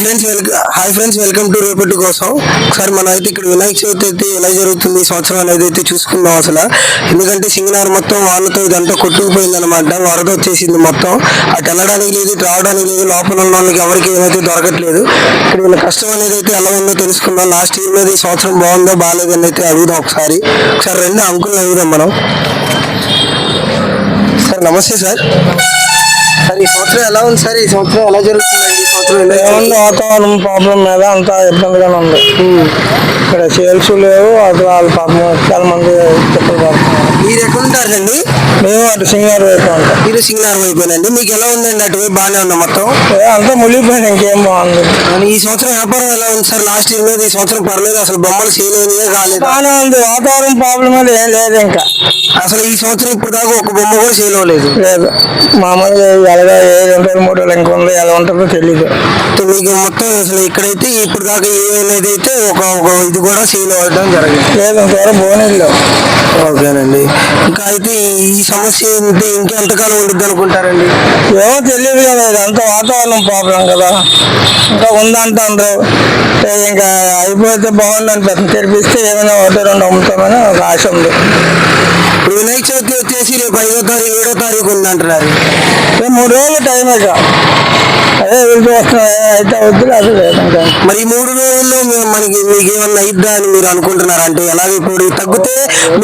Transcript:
Hi friends, welcome to రేపటి కోసం. ఒకసారి మనం అయితే ఇక్కడ వినాయక చవితి అయితే ఎలా జరుగుతుంది ఈ సంవత్సరం అనేది అయితే చూసుకుందాం అసలు. ఎందుకంటే సింగనార్ మొత్తం వాళ్ళతో ఇదంతా కొట్టుకుపోయింది అనమాట. వరద వచ్చేసింది మొత్తం. అటు వెళ్ళడానికి లేదు, ఇటు రావడానికి లేదు. లోపల ఉన్న వాళ్ళకి ఎవరికి ఏమైతే దొరకట్లేదు. ఇక్కడ వీళ్ళ కష్టం అనేది అయితే ఎలా ఉందో తెలుసుకుందాం. లాస్ట్ ఇయర్ మీద ఈ సంవత్సరం బాగుందో బాగాలేదని అయితే అడుగుదాం ఒకసారి. రెండు అంకుల్ని అడుగుదాం మనం. సార్ నమస్తే సార్. సార్ ఈ సంవత్సరం ఎలా ఉంది సార్? ఈ సంవత్సరం ఎలా జరుగుతుందండి? ఈ సంవత్సరం వాతావరణం ప్రాబ్లం మీద అంతా ఇబ్బందిగానే ఉంది. ఇక్కడ సేల్స్ లేవు, అటు వాళ్ళు పాపం చాలా మంది తిప్పలు పడుతున్నారు. మీరు ఎక్కడ ఉంటారండి? మేము అటు సింగారు వైపు ఉంటాం. మీరు సింగనార్ వైపునండి. మీకు ఎలా ఉందండి? అటువైపు బాగానే ఉంది మొత్తం? అంతా మునిగిపోయింది, ఇంకేం బాగుంది. ఈ సంవత్సరం వ్యాపారం ఎలా ఉంది సార్? లాస్ట్ ఇయర్ మీద ఈ సంవత్సరం పర్లేదు, అసలు బొమ్మలు సేల్ అయినాయే కాలేదు. బాగానే ఉంది, వాతావరణం ప్రాబ్లం మీద ఏం లేదు. ఇంకా అసలు ఈ సంవత్సరం ఇప్పుడు దాకా ఒక బొమ్మ కూడా సేల్ అవ్వలేదు. లేదు, మామూలుగా ఎలాగా 2 3 ఇంకా ఉంది, ఎలా ఉంటుందో తెలీదు. మీకు మొత్తం అసలు ఇక్కడైతే ఇప్పుడు దాకా ఏమైనా అయితే ఒక ఇది కూడా సేల్ అవ్వడం జరిగింది. లేదు, ఇంతవరకు బోనీళ్ళు. ఓకేనండి. ఇంకా అయితే ఈ సమస్య ఇంకెంతకాలం ఉంటుంది అనుకుంటారండి? ఏమో తెలియదు కదా, ఇదంతా వాతావరణం ప్రాబ్లం కదా. ఇంకా ఉందంటారు, ఇంకా అయిపోతే బాగుందని పెద్ద తెరిపిస్తే ఏమైనా 1 2 అమ్ముతామని ఒక ఆశ ఉంది. ఇప్పుడు వినాయక చవితి వచ్చేసి రేపు 5వ తారీఖు 7వ తారీఖు ఉందంటున్నారు. 3 రోజులు టైం ఇక అదే వెళ్తూ వస్తున్నాం. అయితే వద్దు అది లేదు. ఇంకా మరి ఈ 3 రోజుల్లో మీకు ఏమన్నా అయిద్దా అని మీరు అనుకుంటున్నారా? అంటే ఎలాగ ఇప్పుడు తగ్గితే